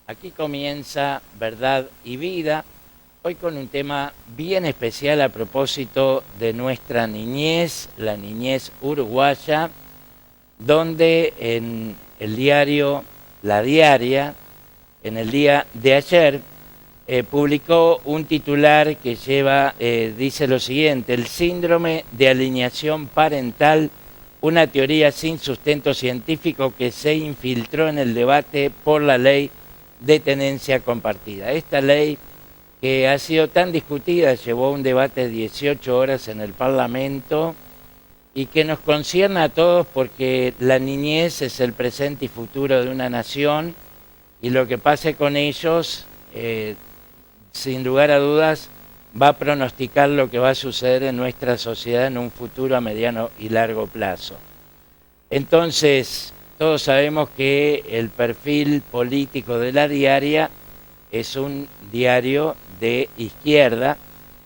Aquí comienza Verdad y Vida, hoy con un tema bien especial a propósito de nuestra niñez, la niñez uruguaya, donde en el diario La Diaria, en el día de ayer, publicó un titular que dice lo siguiente: el síndrome de alienación parental, una teoría sin sustento científico que se infiltró en el debate por la ley de tenencia compartida. Esta ley, que ha sido tan discutida, llevó un debate de 18 horas en el Parlamento y que nos concierne a todos porque la niñez es el presente y futuro de una nación, y lo que pase con ellos, sin lugar a dudas, va a pronosticar lo que va a suceder en nuestra sociedad en un futuro a mediano y largo plazo. Entonces, todos sabemos que el perfil político de La Diaria es un diario de izquierda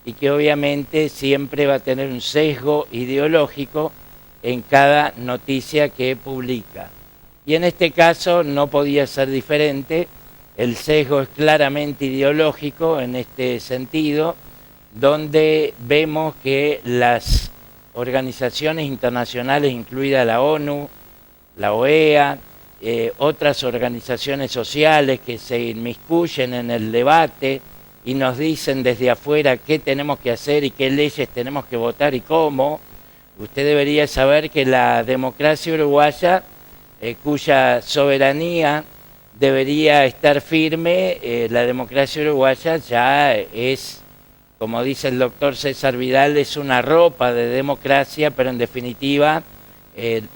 y que obviamente siempre va a tener un sesgo ideológico en cada noticia que publica. Y en este caso no podía ser diferente. El sesgo es claramente ideológico en este sentido, donde vemos que las organizaciones internacionales, incluida la ONU, la OEA, otras organizaciones sociales que se inmiscuyen en el debate y nos dicen desde afuera qué tenemos que hacer y qué leyes tenemos que votar y cómo. Usted debería saber que la democracia uruguaya, cuya soberanía debería estar firme, la democracia uruguaya ya es, como dice el doctor César Vidal, es una ropa de democracia, pero en definitiva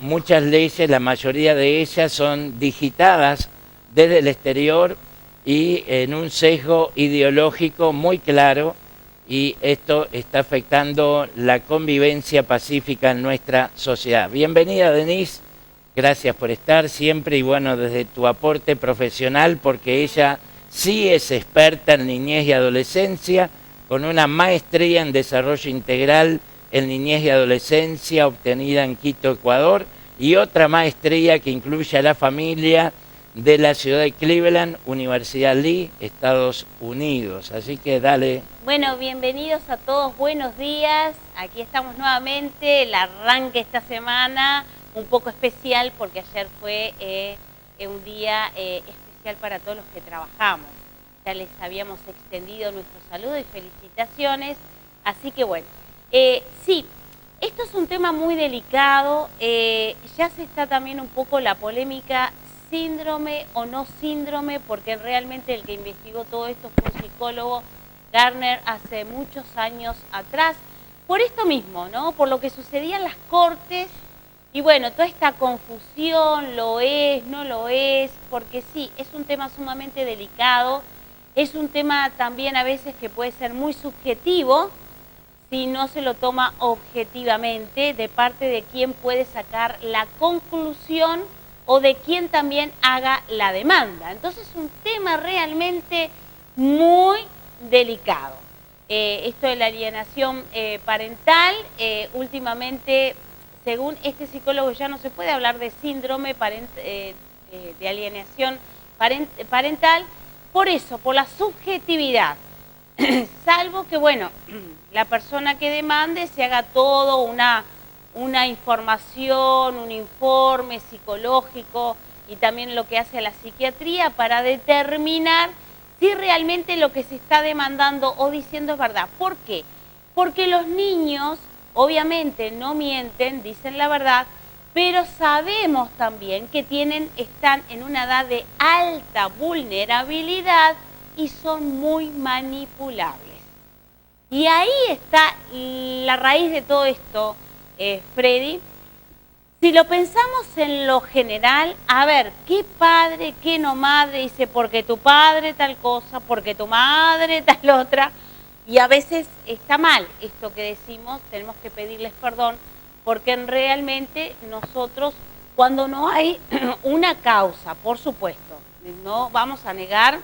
muchas leyes, la mayoría de ellas son digitadas desde el exterior y en un sesgo ideológico muy claro, y esto está afectando la convivencia pacífica en nuestra sociedad. Bienvenida, Denise, gracias por estar siempre y bueno, desde tu aporte profesional, porque ella sí es experta en niñez y adolescencia, con una maestría en desarrollo integral en niñez y adolescencia obtenida en Quito, Ecuador, y otra maestría que incluye a la familia de la ciudad de Cleveland, Universidad Lee, Estados Unidos. Así que dale. Bueno, bienvenidos a todos, buenos días. Aquí estamos nuevamente, el arranque esta semana, un poco especial porque ayer fue un día especial para todos los que trabajamos. Ya les habíamos extendido nuestro saludo y felicitaciones, así que bueno. Sí, esto es un tema muy delicado, ya se está también un poco la polémica, síndrome o no síndrome, porque realmente el que investigó todo esto fue un psicólogo, Garner, hace muchos años atrás, por esto mismo, ¿no? Por lo que sucedía en las cortes, y bueno, toda esta confusión, lo es, no lo es, porque sí, es un tema sumamente delicado, es un tema también a veces que puede ser muy subjetivo, si no se lo toma objetivamente de parte de quien puede sacar la conclusión o de quien también haga la demanda. Entonces es un tema realmente muy delicado. Esto de la alienación parental, últimamente, según este psicólogo, ya no se puede hablar de síndrome de alienación parental, por eso, por la subjetividad. Salvo que, bueno, la persona que demande se haga todo una información, un informe psicológico y también lo que hace la psiquiatría para determinar si realmente lo que se está demandando o diciendo es verdad. ¿Por qué? Porque los niños obviamente no mienten, dicen la verdad, pero sabemos también que están en una edad de alta vulnerabilidad y son muy manipulables. Y ahí está la raíz de todo esto, Freddy. Si lo pensamos en lo general, a ver, ¿qué padre, qué no madre dice porque tu padre tal cosa, porque tu madre tal otra? Y a veces está mal esto que decimos, tenemos que pedirles perdón, porque realmente nosotros, cuando no hay una causa, por supuesto, no vamos a negar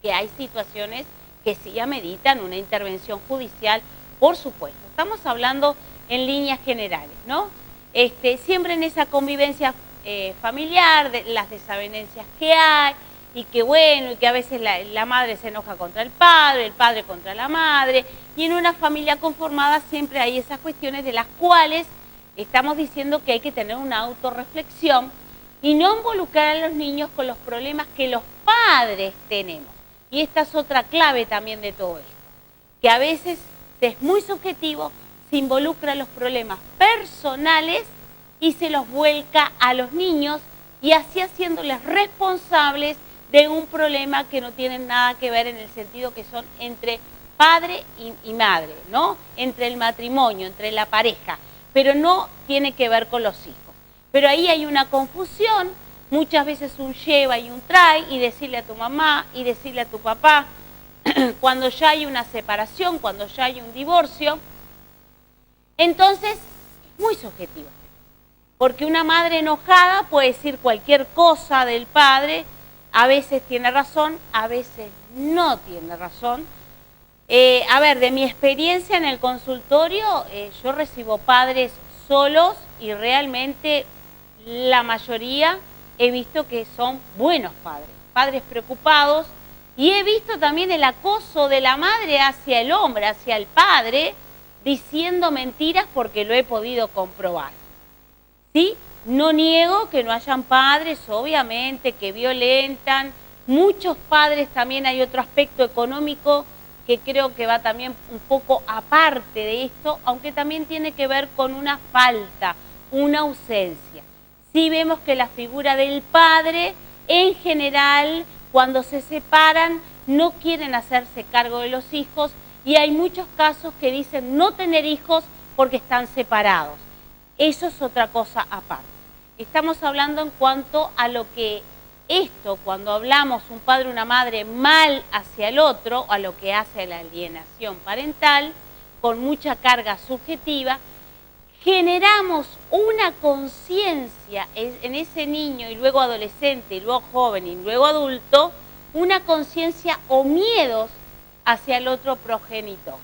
que hay situaciones que sí ameritan una intervención judicial, por supuesto. Estamos hablando en líneas generales, ¿no? Siempre en esa convivencia familiar, de las desavenencias que hay, y que bueno, y que a veces la madre se enoja contra el padre contra la madre, y en una familia conformada siempre hay esas cuestiones de las cuales estamos diciendo que hay que tener una autorreflexión y no involucrar a los niños con los problemas que los padres tenemos. Y esta es otra clave también de todo esto, que a veces es muy subjetivo, se involucra los problemas personales y se los vuelca a los niños y así haciéndoles responsables de un problema que no tienen nada que ver en el sentido que son entre padre y madre, ¿no? Entre el matrimonio, entre la pareja, pero no tiene que ver con los hijos. Pero ahí hay una confusión, muchas veces un lleva y un trae, y decirle a tu mamá y decirle a tu papá, cuando ya hay una separación, cuando ya hay un divorcio, entonces es muy subjetivo. Porque una madre enojada puede decir cualquier cosa del padre, a veces tiene razón, a veces no tiene razón. A ver, de mi experiencia en el consultorio, yo recibo padres solos y realmente la mayoría he visto que son buenos padres, padres preocupados, y he visto también el acoso de la madre hacia el hombre, hacia el padre, diciendo mentiras porque lo he podido comprobar. ¿Sí? No niego que no hayan padres, obviamente, que violentan. Muchos padres también, hay otro aspecto económico que creo que va también un poco aparte de esto, aunque también tiene que ver con una falta, una ausencia. Sí vemos que la figura del padre, en general, cuando se separan, no quieren hacerse cargo de los hijos y hay muchos casos que dicen no tener hijos porque están separados. Eso es otra cosa aparte. Estamos hablando en cuanto a lo que esto, cuando hablamos un padre o una madre mal hacia el otro, a lo que hace la alienación parental, con mucha carga subjetiva, generamos una conciencia en ese niño y luego adolescente, y luego joven y luego adulto, una conciencia o miedos hacia el otro progenitor.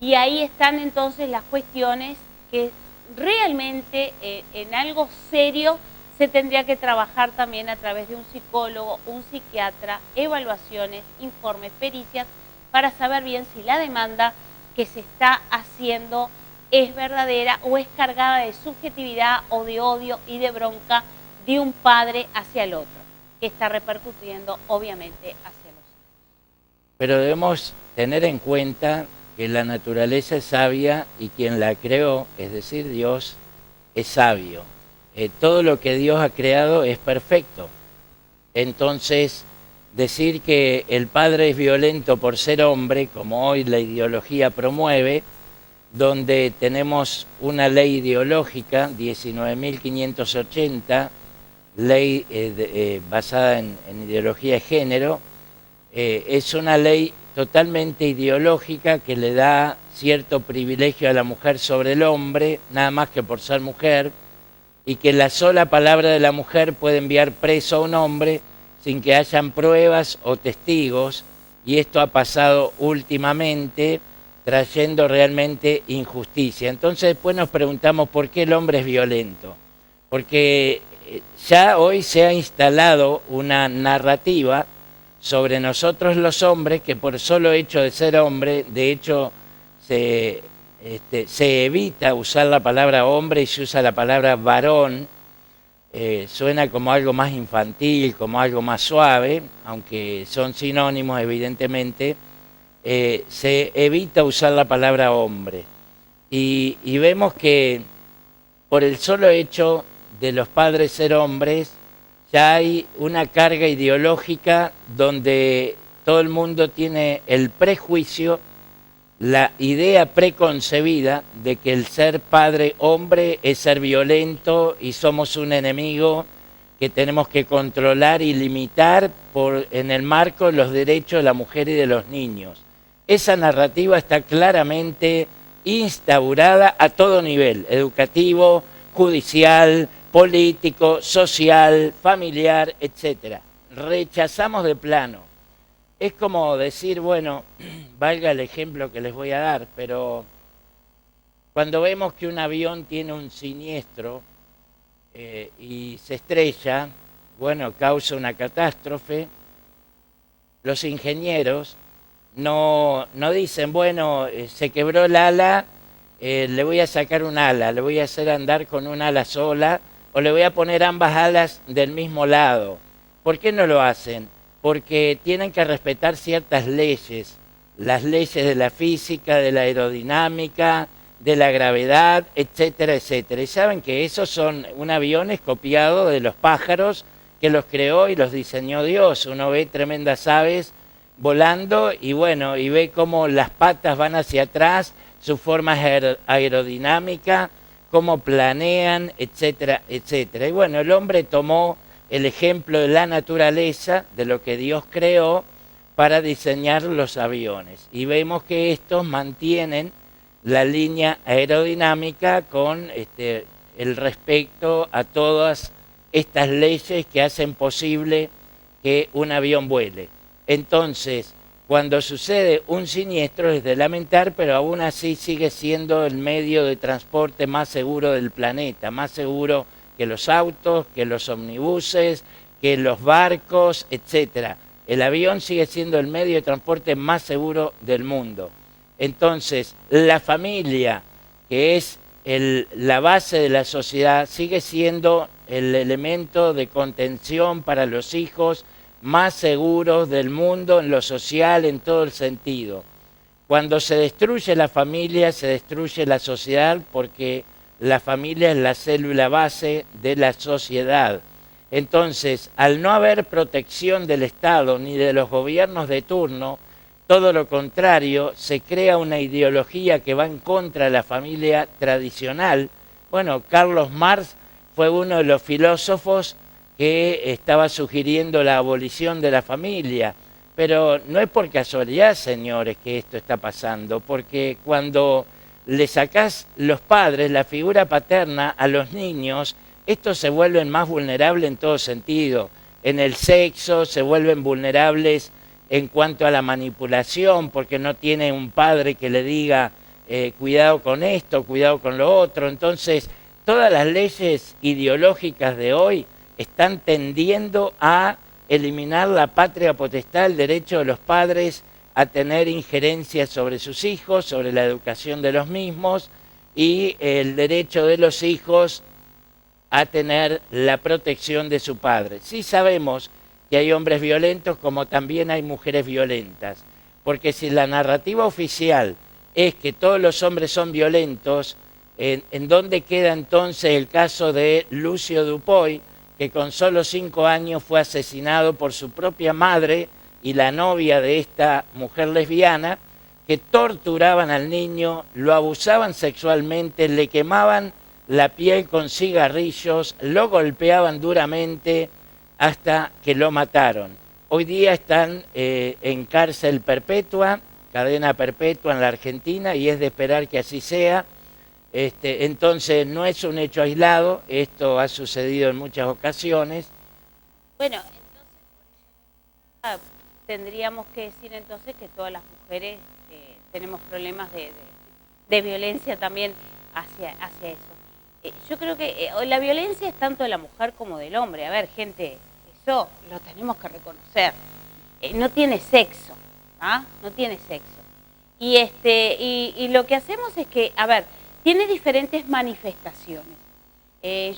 Y ahí están entonces las cuestiones que realmente en algo serio se tendría que trabajar también a través de un psicólogo, un psiquiatra, evaluaciones, informes, pericias, para saber bien si la demanda que se está haciendo es verdadera o es cargada de subjetividad o de odio y de bronca de un padre hacia el otro, que está repercutiendo obviamente hacia los hijos. Pero debemos tener en cuenta que la naturaleza es sabia y quien la creó, es decir, Dios, es sabio. Todo lo que Dios ha creado es perfecto. Entonces, decir que el padre es violento por ser hombre, como hoy la ideología promueve, donde tenemos una ley ideológica, 19.580, ley basada en ideología de género, es una ley totalmente ideológica que le da cierto privilegio a la mujer sobre el hombre, nada más que por ser mujer, y que la sola palabra de la mujer puede enviar preso a un hombre sin que hayan pruebas o testigos, y esto ha pasado últimamente, trayendo realmente injusticia. Entonces después nos preguntamos por qué el hombre es violento, porque ya hoy se ha instalado una narrativa sobre nosotros los hombres, que por solo hecho de ser hombre, de hecho se evita usar la palabra hombre y se usa la palabra varón. Suena como algo más infantil, como algo más suave, aunque son sinónimos evidentemente. Se evita usar la palabra hombre. Y vemos que por el solo hecho de los padres ser hombres, ya hay una carga ideológica donde todo el mundo tiene el prejuicio, la idea preconcebida de que el ser padre hombre es ser violento y somos un enemigo que tenemos que controlar y limitar en el marco de los derechos de la mujer y de los niños. Esa narrativa está claramente instaurada a todo nivel, educativo, judicial, político, social, familiar, etc. Rechazamos de plano. Es como decir, bueno, valga el ejemplo que les voy a dar, pero cuando vemos que un avión tiene un siniestro y se estrella, bueno, causa una catástrofe, los ingenieros no dicen, bueno, se quebró el ala, le voy a sacar un ala, le voy a hacer andar con un ala sola o le voy a poner ambas alas del mismo lado. ¿Por qué no lo hacen? Porque tienen que respetar ciertas leyes, las leyes de la física, de la aerodinámica, de la gravedad, etcétera, etcétera. Y saben que esos son un avión es copiado de los pájaros que los creó y los diseñó Dios. Uno ve tremendas aves volando y bueno, y ve cómo las patas van hacia atrás, su forma aerodinámica, cómo planean, etcétera, etcétera. Y bueno, el hombre tomó el ejemplo de la naturaleza, de lo que Dios creó, para diseñar los aviones. Y vemos que estos mantienen la línea aerodinámica con el respecto a todas estas leyes que hacen posible que un avión vuele. Entonces, cuando sucede un siniestro es de lamentar, pero aún así sigue siendo el medio de transporte más seguro del planeta, más seguro que los autos, que los omnibuses, que los barcos, etcétera. El avión sigue siendo el medio de transporte más seguro del mundo. Entonces, la familia, que es la base de la sociedad, sigue siendo el elemento de contención para los hijos más seguros del mundo en lo social, en todo el sentido. Cuando se destruye la familia, se destruye la sociedad, porque la familia es la célula base de la sociedad. Entonces, al no haber protección del Estado ni de los gobiernos de turno, todo lo contrario, se crea una ideología que va en contra de la familia tradicional. Bueno, Carlos Marx fue uno de los filósofos que estaba sugiriendo la abolición de la familia. Pero no es por casualidad, señores, que esto está pasando, porque cuando le sacás los padres, la figura paterna a los niños, estos se vuelven más vulnerables en todo sentido. En el sexo se vuelven vulnerables en cuanto a la manipulación, porque no tiene un padre que le diga cuidado con esto, cuidado con lo otro. Entonces, todas las leyes ideológicas de hoy están tendiendo a eliminar la patria potestad, el derecho de los padres a tener injerencia sobre sus hijos, sobre la educación de los mismos, y el derecho de los hijos a tener la protección de su padre. Sí sabemos que hay hombres violentos como también hay mujeres violentas, porque si la narrativa oficial es que todos los hombres son violentos, ¿en dónde queda entonces el caso de Lucio Dupuy, que con solo 5 años fue asesinado por su propia madre y la novia de esta mujer lesbiana, que torturaban al niño, lo abusaban sexualmente, le quemaban la piel con cigarrillos, lo golpeaban duramente hasta que lo mataron? Hoy día están en cárcel perpetua, cadena perpetua en la Argentina, y es de esperar que así sea. Entonces no es un hecho aislado, esto ha sucedido en muchas ocasiones. Bueno, entonces tendríamos que decir entonces que todas las mujeres tenemos problemas de violencia también hacia eso. Yo creo que la violencia es tanto de la mujer como del hombre. A ver, gente, eso lo tenemos que reconocer. No tiene sexo, ¿ah? No tiene sexo. Y lo que hacemos es que, a ver, tiene diferentes manifestaciones.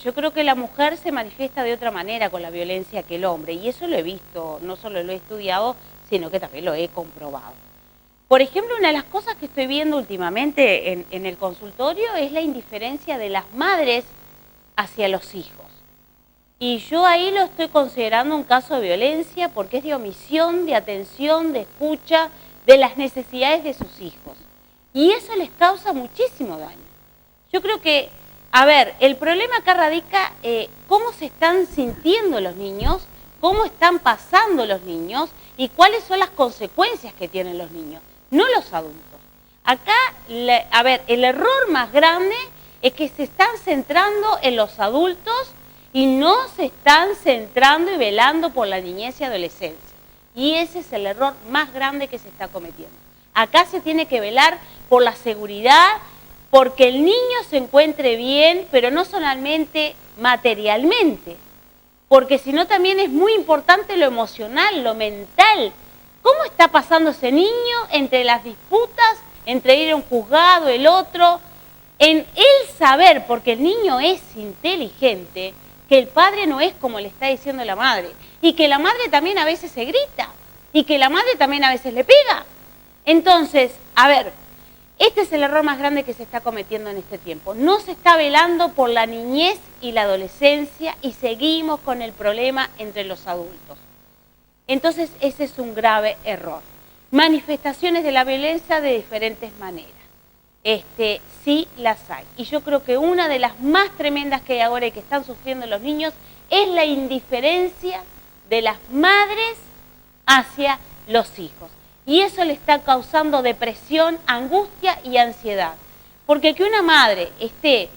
Yo creo que la mujer se manifiesta de otra manera con la violencia que el hombre, y eso lo he visto, no solo lo he estudiado, sino que también lo he comprobado. Por ejemplo, una de las cosas que estoy viendo últimamente en el consultorio es la indiferencia de las madres hacia los hijos. Y yo ahí lo estoy considerando un caso de violencia porque es de omisión, de atención, de escucha de las necesidades de sus hijos. Y eso les causa muchísimo daño. Yo creo que, a ver, el problema acá radica cómo se están sintiendo los niños, cómo están pasando los niños y cuáles son las consecuencias que tienen los niños, no los adultos. Acá, a ver, el error más grande es que se están centrando en los adultos y no se están centrando y velando por la niñez y adolescencia. Y ese es el error más grande que se está cometiendo. Acá se tiene que velar por la seguridad, porque el niño se encuentre bien, pero no solamente materialmente, porque si no también es muy importante lo emocional, lo mental, ¿Cómo está pasando ese niño entre las disputas, entre ir a un juzgado, el otro? En él saber, porque el niño es inteligente, que el padre no es como le está diciendo la madre, y que la madre también a veces se grita, y que la madre también a veces le pega. Entonces, a ver, este es el error más grande que se está cometiendo en este tiempo. No se está velando por la niñez y la adolescencia y seguimos con el problema entre los adultos. Entonces, ese es un grave error. Manifestaciones de la violencia de diferentes maneras. Sí las hay. Y yo creo que una de las más tremendas que hay ahora y que están sufriendo los niños es la indiferencia de las madres hacia los hijos. Y eso le está causando depresión, angustia y ansiedad. Porque que una madre esté,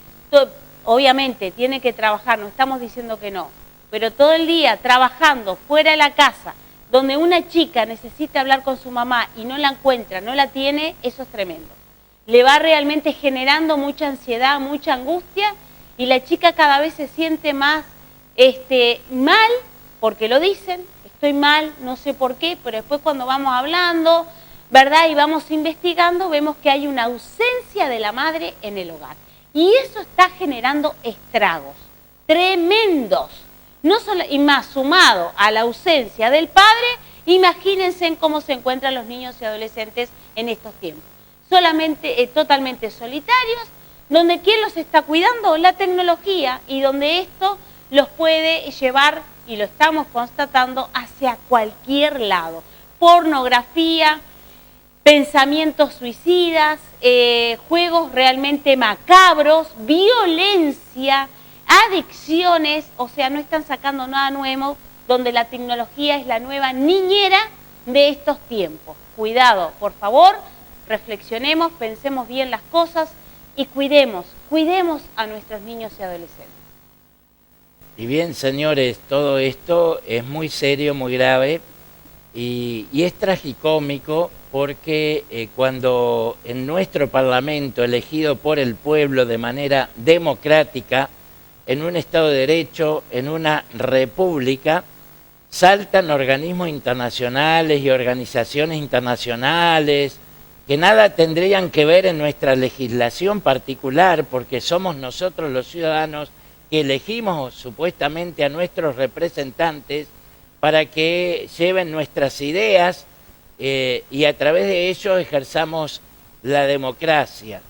obviamente tiene que trabajar, no estamos diciendo que no, pero todo el día trabajando fuera de la casa, donde una chica necesita hablar con su mamá y no la encuentra, no la tiene, eso es tremendo. Le va realmente generando mucha ansiedad, mucha angustia, y la chica cada vez se siente más mal, porque lo dicen, estoy mal, no sé por qué, pero después cuando vamos hablando, ¿verdad? Y vamos investigando, vemos que hay una ausencia de la madre en el hogar. Y eso está generando estragos tremendos. No solo, y más sumado a la ausencia del padre, imagínense en cómo se encuentran los niños y adolescentes en estos tiempos. Solamente, totalmente solitarios, donde ¿quién los está cuidando? La tecnología, y donde esto los puede llevar, y lo estamos constatando, hacia cualquier lado. Pornografía, pensamientos suicidas, juegos realmente macabros, violencia, adicciones, o sea, no están sacando nada nuevo, donde la tecnología es la nueva niñera de estos tiempos. Cuidado, por favor, reflexionemos, pensemos bien las cosas y cuidemos a nuestros niños y adolescentes. Y bien, señores, todo esto es muy serio, muy grave y es tragicómico porque cuando en nuestro Parlamento, elegido por el pueblo de manera democrática, en un Estado de Derecho, en una república, saltan organismos internacionales y organizaciones internacionales que nada tendrían que ver en nuestra legislación particular, porque somos nosotros los ciudadanos que elegimos supuestamente a nuestros representantes para que lleven nuestras ideas y a través de ello ejerzamos la democracia,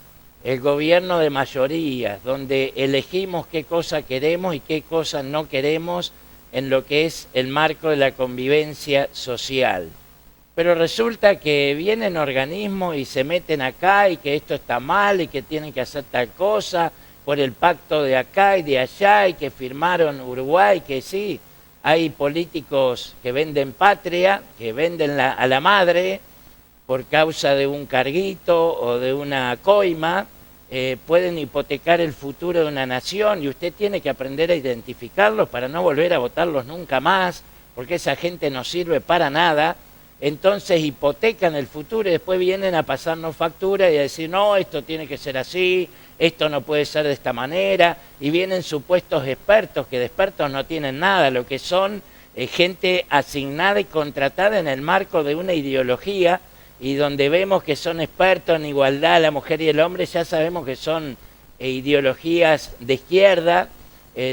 el gobierno de mayorías, donde elegimos qué cosa queremos y qué cosas no queremos en lo que es el marco de la convivencia social. Pero resulta que vienen organismos y se meten acá y que esto está mal y que tienen que hacer tal cosa por el pacto de acá y de allá y que firmaron Uruguay, que sí, hay políticos que venden patria, que venden a la madre por causa de un carguito o de una coima, pueden hipotecar el futuro de una nación y usted tiene que aprender a identificarlos para no volver a votarlos nunca más, porque esa gente no sirve para nada. Entonces hipotecan el futuro y después vienen a pasarnos factura y a decir, no, esto tiene que ser así, esto no puede ser de esta manera, y vienen supuestos expertos que de expertos no tienen nada, lo que son gente asignada y contratada en el marco de una ideología, y donde vemos que son expertos en igualdad, la mujer y el hombre, ya sabemos que son ideologías de izquierda,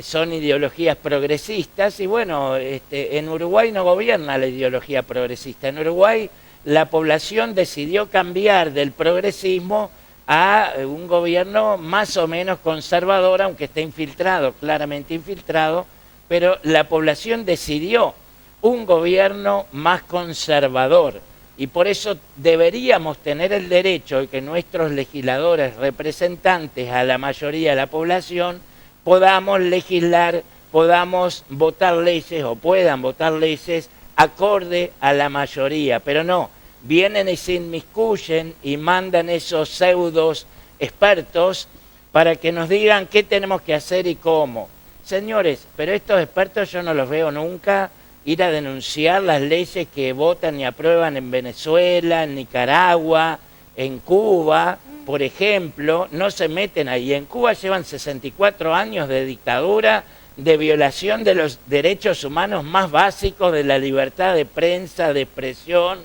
son ideologías progresistas, y bueno, en Uruguay no gobierna la ideología progresista. En Uruguay la población decidió cambiar del progresismo a un gobierno más o menos conservador, aunque esté infiltrado, claramente infiltrado, pero la población decidió un gobierno más conservador. Y por eso deberíamos tener el derecho de que nuestros legisladores, representantes a la mayoría de la población, podamos legislar, podamos votar leyes o puedan votar leyes acorde a la mayoría. Pero no, vienen y se inmiscuyen y mandan esos pseudos expertos para que nos digan qué tenemos que hacer y cómo. Señores, pero estos expertos yo no los veo nunca ir a denunciar las leyes que votan y aprueban en Venezuela, en Nicaragua, en Cuba, por ejemplo, no se meten ahí. En Cuba llevan 64 años de dictadura, de violación de los derechos humanos más básicos, de la libertad de prensa, de expresión,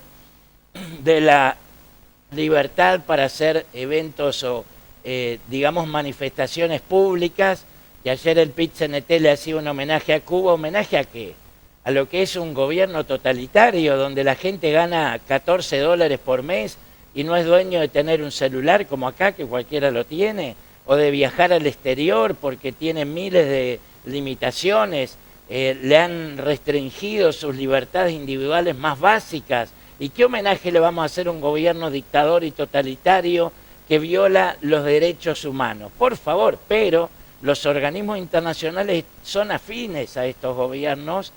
de la libertad para hacer eventos o, digamos, manifestaciones públicas, y ayer el PIT-CNT le hacía un homenaje a Cuba. ¿Homenaje a qué? A lo que es un gobierno totalitario, donde la gente gana $14 por mes y no es dueño de tener un celular como acá, que cualquiera lo tiene, o de viajar al exterior porque tiene miles de limitaciones, le han restringido sus libertades individuales más básicas. ¿Y qué homenaje le vamos a hacer a un gobierno dictador y totalitario que viola los derechos humanos? Por favor, pero los organismos internacionales son afines a estos gobiernos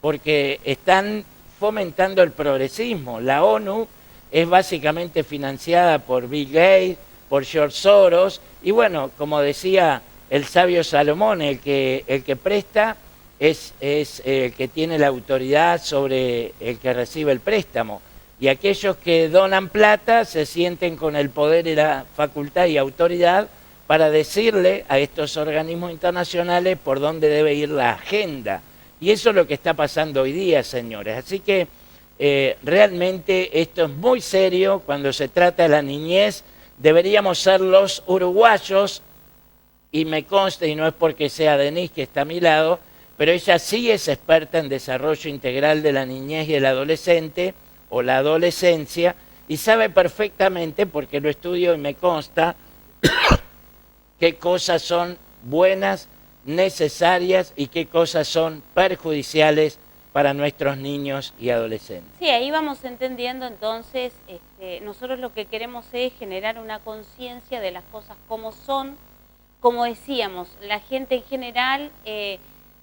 porque están fomentando el progresismo. La ONU es básicamente financiada por Bill Gates, por George Soros, y bueno, como decía el sabio Salomón, el que presta es el que tiene la autoridad sobre el que recibe el préstamo. Y aquellos que donan plata se sienten con el poder y la facultad y autoridad para decirle a estos organismos internacionales por dónde debe ir la agenda. Y eso es lo que está pasando hoy día, señores. Así que realmente esto es muy serio cuando se trata de la niñez. Deberíamos ser los uruguayos, y me consta, y no es porque sea Denise que está a mi lado, pero ella sí es experta en desarrollo integral de la niñez y el adolescente, o la adolescencia, y sabe perfectamente, porque lo estudio y me consta, qué cosas son buenas, necesarias y qué cosas son perjudiciales para nuestros niños y adolescentes. Sí, ahí vamos entendiendo entonces, nosotros lo que queremos es generar una conciencia de las cosas como son. Como decíamos, la gente en general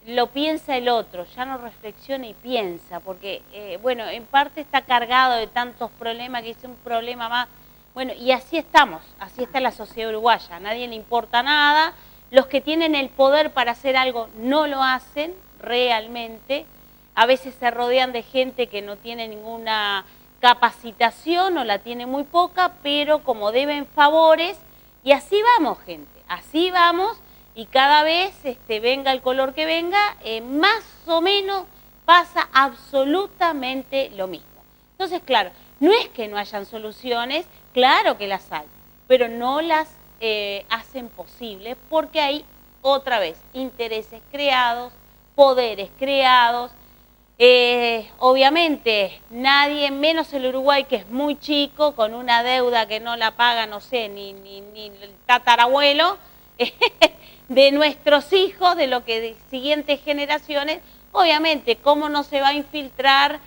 lo piensa el otro, ya no reflexiona y piensa, porque, bueno, en parte está cargado de tantos problemas que es un problema más. Bueno, y así estamos, así está la sociedad uruguaya, a nadie le importa nada, los que tienen el poder para hacer algo no lo hacen realmente, a veces se rodean de gente que no tiene ninguna capacitación o la tiene muy poca, pero como deben favores, y así vamos, gente, así vamos, y cada vez venga el color que venga, más o menos pasa absolutamente lo mismo. Entonces, claro, no es que no hayan soluciones, claro que las hay, pero no las hacen posible porque hay, otra vez, intereses creados, poderes creados. Obviamente, nadie, menos el Uruguay, que es muy chico, con una deuda que no la paga, no sé, ni el tatarabuelo, de nuestros hijos, de lo que de siguientes generaciones, obviamente, ¿cómo no se va a infiltrar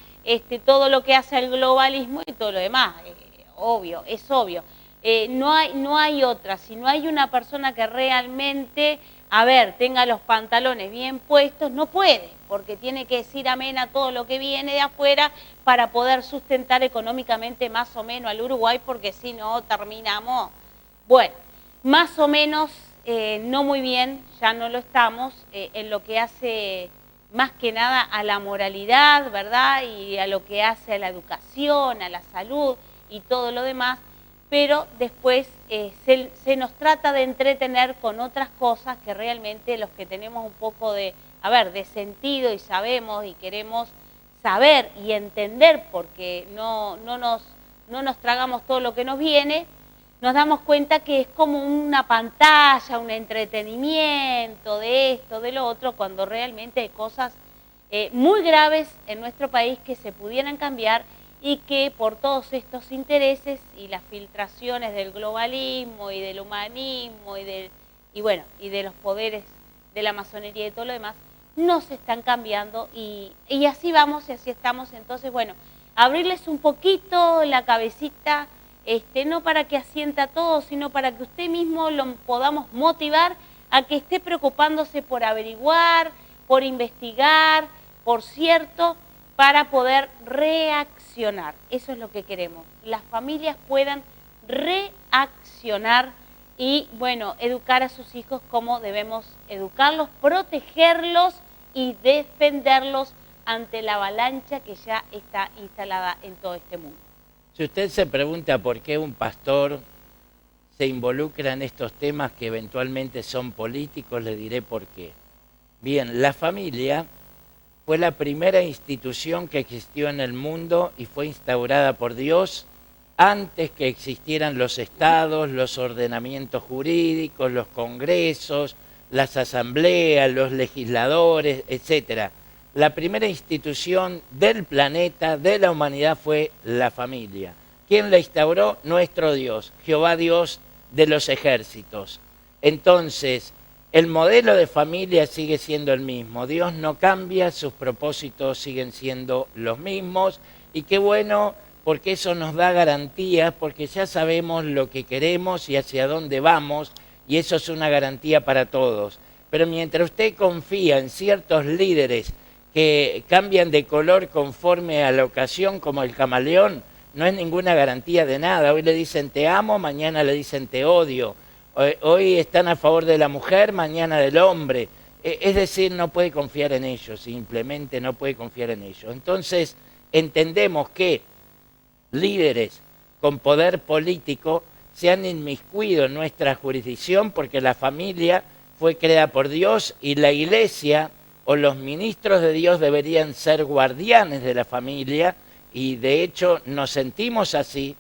todo lo que hace el globalismo y todo lo demás? Obvio, es obvio. No hay otra, si no hay una persona que realmente, a ver, tenga los pantalones bien puestos, no puede, porque tiene que decir amén a todo lo que viene de afuera para poder sustentar económicamente más o menos al Uruguay, porque si no terminamos, bueno, más o menos, no muy bien, ya no lo estamos, en lo que hace más que nada a la moralidad, ¿verdad? Y a lo que hace a la educación, a la salud y todo lo demás, pero después se nos trata de entretener con otras cosas que realmente los que tenemos un poco de sentido y sabemos y queremos saber y entender porque no nos tragamos todo lo que nos viene, nos damos cuenta que es como una pantalla, un entretenimiento de esto, de lo otro, cuando realmente hay cosas muy graves en nuestro país que se pudieran cambiar y que por todos estos intereses y las filtraciones del globalismo y del humanismo y de los poderes de la masonería y todo lo demás, no se están cambiando y así vamos y así estamos. Entonces, bueno, abrirles un poquito la cabecita, no para que asienta todo, sino para que usted mismo lo podamos motivar a que esté preocupándose por averiguar, por investigar, por cierto, para poder reaccionar. Eso es lo que queremos. Las familias puedan reaccionar y, bueno, educar a sus hijos como debemos educarlos, protegerlos y defenderlos ante la avalancha que ya está instalada en todo este mundo. Si usted se pregunta por qué un pastor se involucra en estos temas que eventualmente son políticos, le diré por qué. Bien, la familia fue la primera institución que existió en el mundo y fue instaurada por Dios antes que existieran los estados, los ordenamientos jurídicos, los congresos, las asambleas, los legisladores, etc. La primera institución del planeta, de la humanidad, fue la familia. ¿Quién la instauró? Nuestro Dios, Jehová Dios de los ejércitos. Entonces, el modelo de familia sigue siendo el mismo. Dios no cambia, sus propósitos siguen siendo los mismos. Y qué bueno, porque eso nos da garantías, porque ya sabemos lo que queremos y hacia dónde vamos, y eso es una garantía para todos. Pero mientras usted confía en ciertos líderes que cambian de color conforme a la ocasión, como el camaleón, no es ninguna garantía de nada. Hoy le dicen te amo, mañana le dicen te odio. Hoy están a favor de la mujer, mañana del hombre. Es decir, no puede confiar en ellos, simplemente no puede confiar en ellos. Entonces, entendemos que líderes con poder político se han inmiscuido en nuestra jurisdicción porque la familia fue creada por Dios y la iglesia o los ministros de Dios deberían ser guardianes de la familia, y de hecho nos sentimos así,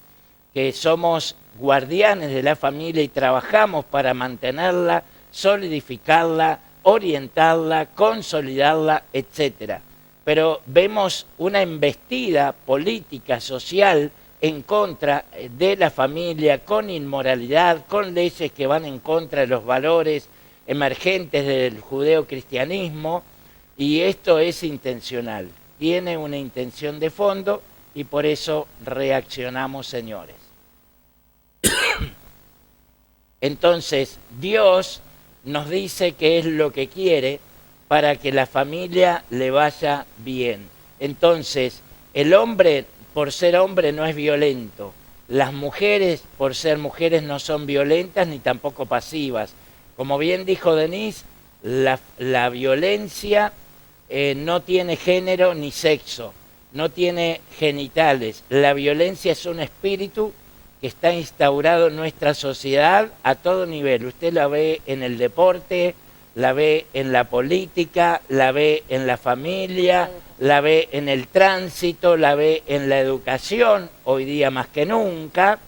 que somos guardianes de la familia y trabajamos para mantenerla, solidificarla, orientarla, consolidarla, etc. Pero vemos una embestida política, social, en contra de la familia, con inmoralidad, con leyes que van en contra de los valores emergentes del judeocristianismo, y esto es intencional, tiene una intención de fondo, y por eso reaccionamos, señores. Entonces, Dios nos dice qué es lo que quiere para que la familia le vaya bien. Entonces, el hombre, por ser hombre, no es violento. Las mujeres, por ser mujeres, no son violentas ni tampoco pasivas. Como bien dijo Denise, la violencia no tiene género ni sexo, no tiene genitales. La violencia es un espíritu que está instaurado en nuestra sociedad a todo nivel. Usted la ve en el deporte, la ve en la política, la ve en la familia, la ve en el tránsito, la ve en la educación, hoy día más que nunca,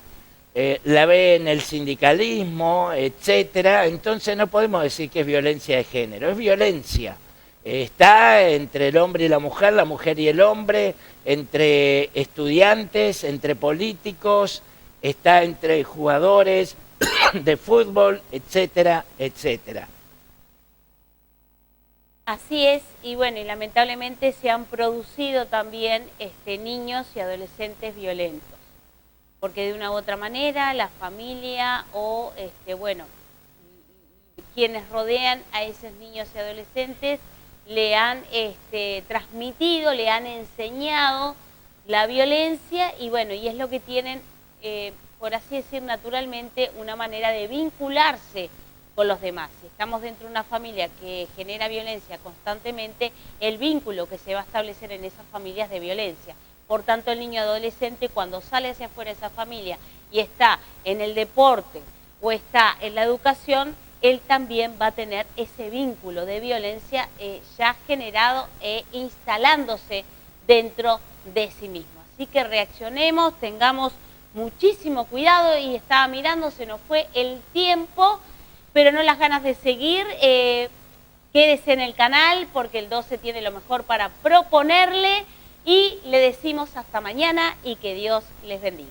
la ve en el sindicalismo, etcétera. Entonces no podemos decir que es violencia de género, es violencia. Está entre el hombre y la mujer y el hombre, entre estudiantes, entre políticos, está entre jugadores de fútbol, etcétera, etcétera. Así es, y bueno, y lamentablemente se han producido también niños y adolescentes violentos, porque de una u otra manera la familia o bueno, quienes rodean a esos niños y adolescentes le han transmitido, le han enseñado la violencia, y bueno, y es lo que tienen, por así decir, naturalmente una manera de vincularse con los demás. Si estamos dentro de una familia que genera violencia constantemente, el vínculo que se va a establecer en esas familias de violencia. Por tanto, el niño adolescente, cuando sale hacia afuera de esa familia y está en el deporte o está en la educación, él también va a tener ese vínculo de violencia ya generado e instalándose dentro de sí mismo. Así que reaccionemos, tengamos muchísimo cuidado, y estaba mirando, se nos fue el tiempo, pero no las ganas de seguir. Quédese en el canal porque el 12 tiene lo mejor para proponerle, y le decimos hasta mañana y que Dios les bendiga.